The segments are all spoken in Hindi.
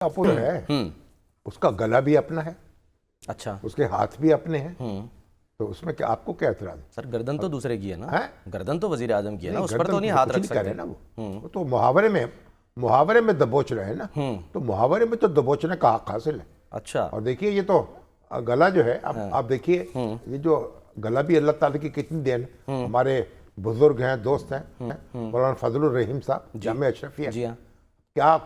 कपूर है, उसका गला भी अपना है, अच्छा। उसके हाथ भी अपने हैं, तो उसमें क्या, आपको क्या एतराज है? सर गर्दन तो दूसरे की है ना है? गर्दन तो वजीर आजम की है ना, उस पर गर्दन तो नहीं पे हाथ कुछ रख नहीं कर रहे सकते ना वो तो मुहावरे में दबोच रहे हैं ना, तो मुहावरे में तो दबोचने का हक हासिल है। अच्छा। और देखिए ये तो गला जो है, अब आप देखिए ये जो गला भी अल्लाह ताला की कितनी देन। हमारे बुजुर्ग हैं, दोस्त हैं, मौलाना फजलुर रहीम साहब जामिया अशरफिया, जी हाँ। क्या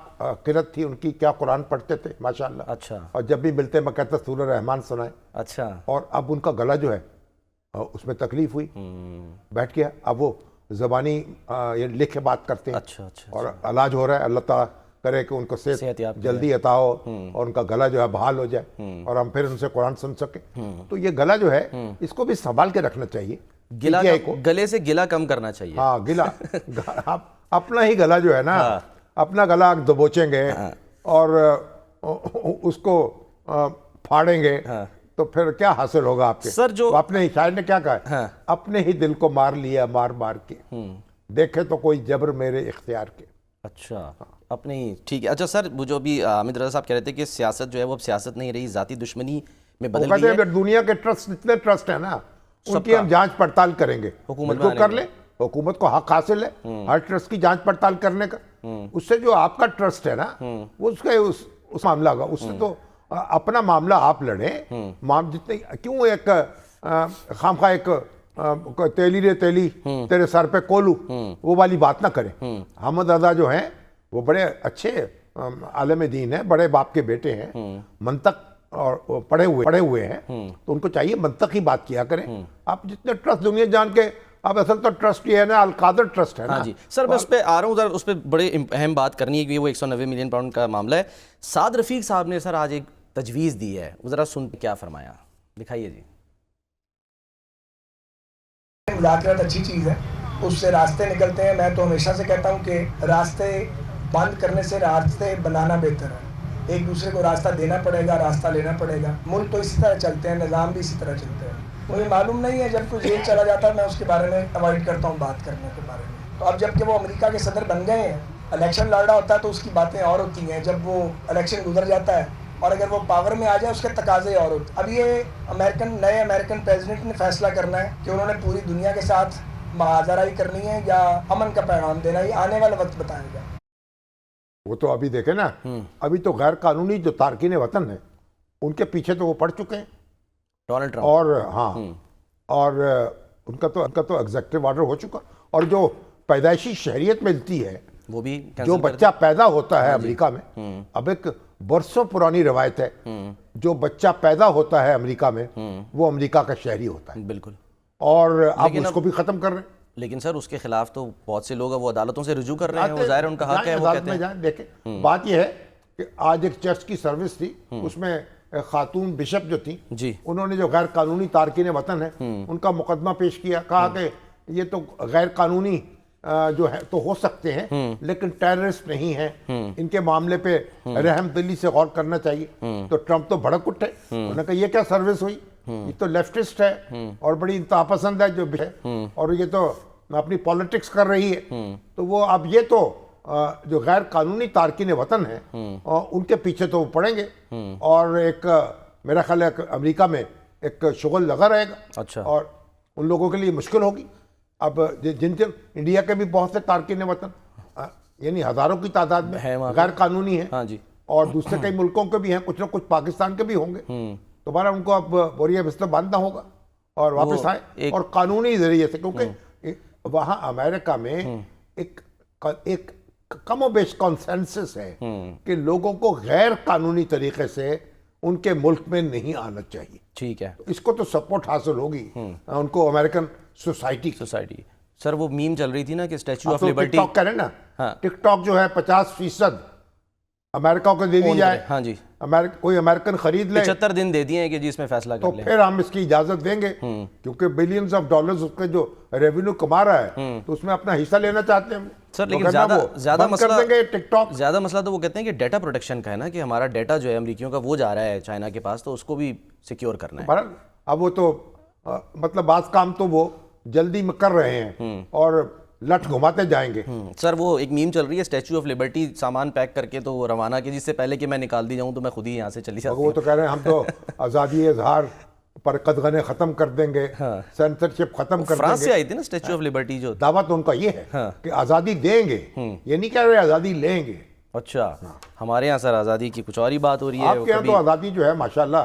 किरत थी उनकी, क्या कुरान पढ़ते थे माशाल्लाह। अच्छा। और जब भी मिलते मैं कहता सूरह रहमान सुनाए। अच्छा। और अब उनका गला जो है उसमें तकलीफ हुई, बैठ गया, अब वो जबानी ये लिख के बात करते हैं। अच्छा अच्छा। और इलाज हो रहा है, अल्लाह ताला करे कि उनको सेहतयाब जल्दी अता हो और उनका गला जो है बहाल हो जाए और हम फिर उनसे कुरान सुन सके। तो ये गला जो है इसको भी संभाल के रखना चाहिए, गले से गिला कम करना चाहिए। हाँ गिला आप अपना ही गला जो है ना, अपना गला आप दबोचेंगे और उसको फाड़ेंगे तो फिर क्या हासिल होगा आपके? सर जो अपने शायर ने क्या कहा, अपने ही दिल को मार लिया मार मार के, देखे तो कोई जबर मेरे इख्तियार के। अच्छा, अपने ही ठीक है। अच्छा सर, वो जो भी हामिद रज़ा साहब कह रहे थे कि सियासत जो है वो अब सियासत नहीं रही, जाती दुश्मनी में बदल गई है। अगर दुनिया के ट्रस्ट, जितने ट्रस्ट है ना, उनकी हम जांच पड़ताल करेंगे, हुकूमत बिल्कुल कर ले। हुकूमत को हक हासिल है हर ट्रस्ट की जांच पड़ताल करने का। उससे जो आपका ट्रस्ट है ना, वो उसके उस मामला होगा, उससे तो अपना मामला आप लड़े। जितने क्यों एक खामखा एक तेली रे तेली तेरे सर पे कोलू वो वाली बात ना करें। अहमद रज़ा जो हैं वो बड़े अच्छे आलम दीन हैं, बड़े बाप के बेटे हैं, मंतक और पढ़े हुए हैं, तो उनको चाहिए मंतक ही बात किया करें। आप जितने ट्रस्ट दुनिया जान के, अब असल तो ट्रस्ट ये है ना, अलकादर ट्रस्ट है ना। हाँ जी सर, मैं उस पर आ रहा हूँ, उस पर बड़े अहम बात करनी है कि वो 190 मिलियन पाउंड का मामला है। साद रफीक साहब ने सर आज एक तजवीज़ दी है, वो ज़रा सुन क्या फरमाया, दिखाइए जी। मुज़ाकरात अच्छी चीज़ है, उससे रास्ते निकलते हैं। मैं तो हमेशा से कहता हूँ कि रास्ते बंद करने से रास्ते बनाना बेहतर है। एक दूसरे को रास्ता देना पड़ेगा, रास्ता लेना पड़ेगा। मुल्क तो इसी तरह चलते हैं, निज़ाम भी इसी तरह चलते हैं। मुझे मालूम नहीं है, जब कोई जेल चला जाता है मैं उसके बारे में अवॉइड करता हूँ बात करने के बारे में। तो अब जबकि वो अमेरिका के सदर बन गए हैं, इलेक्शन लड़ रहा होता है तो उसकी बातें और होती हैं। जब वो इलेक्शन गुजर जाता है और अगर वो पावर में आ जाए उसके तकाजे और होते। अब ये नए अमेरिकन प्रेसिडेंट ने फैसला करना है कि उन्होंने पूरी दुनिया के साथ मुआज़राई करनी है या अमन का पैगाम देना, ये आने वाला वक्त बताएगा। वो तो अभी देखे ना, अभी तो गैर कानूनी जो तारकीन वतन है उनके पीछे तो वो पड़ चुके हैं, डोनाल्ड ट्रंप। और हाँ, और उनका तो एग्जेक्टिव ऑर्डर हो चुका। और जो पैदाइशी शहरियत मिलती है, वो भी जो बच्चा पैदा होता है अमेरिका में, अब एक बरसों पुरानी रवायत है, जो बच्चा पैदा होता है अमेरिका में वो अमेरिका का शहरी होता है। बिल्कुल। और अब उसको भी खत्म कर रहे हैं। लेकिन सर उसके खिलाफ तो बहुत से लोग वो अदालतों से रुजू कर रहे हैं, वो जाहिर उनका हक है, वो कहते हैं। देखें, बात यह है कि आज एक चर्च की सर्विस थी, उसमें खातून बिशप जो थी जी, उन्होंने जो गैर कानूनी तारकीन वतन है उनका मुकदमा पेश किया, कहा कि ये तो गैर कानूनी जो है तो हो सकते हैं लेकिन टेररिस्ट नहीं हैं, इनके मामले पे रहमदिली से गौर करना चाहिए। तो ट्रंप तो भड़क उठे, उन्होंने कहा ये क्या सर्विस हुई, ये तो लेफ्टिस्ट है और बड़ी इंतहापसंद है जो है, और ये तो अपनी पॉलिटिक्स कर रही है। तो वो अब ये तो जो गैर कानूनी तारकीन वतन है उनके पीछे तो वो पड़ेंगे, और एक मेरा ख्याल है अमेरिका में एक शुगल लगा रहेगा। अच्छा। और उन लोगों के लिए मुश्किल होगी। अब जिन इंडिया के भी बहुत से तारकीन वतन यानी हजारों की तादाद में गैर कानूनी है। हाँ जी। और दूसरे कई मुल्कों के भी हैं, कुछ ना कुछ पाकिस्तान के भी होंगे। दोबारा उनको अब बोरिया बिस्तर बांधना होगा और वापस आए और कानूनी जरिए से, क्योंकि वहाँ अमेरिका में एक कमोबेश कॉन्सेंसस है कि लोगों को गैर कानूनी तरीके से उनके मुल्क में नहीं आना चाहिए। ठीक है, तो इसको तो सपोर्ट हासिल होगी उनको अमेरिकन सोसाइटी। सर वो मीम चल रही थी ना कि स्टैच्यू ऑफ लिबर्टी, टिकटॉक करें ना, टिकटॉक जो है 50% अमेरिका को दे दी जाए। हाँ जी, कोई अमेरिकन खरीद ले, 75 दिन दे दिए हैं कि जिसमें फैसला तो कर ले, फिर हम इसकी इजाजत देंगे, क्योंकि बिलियंस ऑफ डॉलर्स उसके जो रेवेन्यू कमा रहा है तो उसमें अपना हिस्सा लेना चाहते हैं सर। लेकिन ज्यादा मसला टिकटॉक, ज्यादा मसला तो वो कहते हैं कि डेटा प्रोटेक्शन का है ना, कि हमारा डेटा जो है अमेरिकियों का वो जा रहा है चाइना के पास, तो उसको भी सिक्योर करना है। अब वो तो मतलब बात काम तो वो जल्दी में कर रहे हैं और लठ घुमाते जाएंगे। सर वो एक मीम चल रही है, स्टैचू ऑफ लिबर्टी सामान पैक करके तो वो रवाना के, जिससे पहले कि मैं निकाल दी जाऊं तो मैं खुद ही यहाँ से चली जाती वो तो कह रहे हैं हम तो आज़ादी इजहार पर कदगने खत्म कर देंगे, सेंसरशिप खत्म कर फ्रांस से देंगे। आई थी ना स्टैचू ऑफ लिबर्टी जो। दावा तो उनका ये है कि आज़ादी देंगे, ये नहीं कह रहे आज़ादी लेंगे। अच्छा, हमारे यहाँ सर आज़ादी की कुछ और ही बात हो रही है। आपके यहाँ तो आज़ादी जो है माशाल्लाह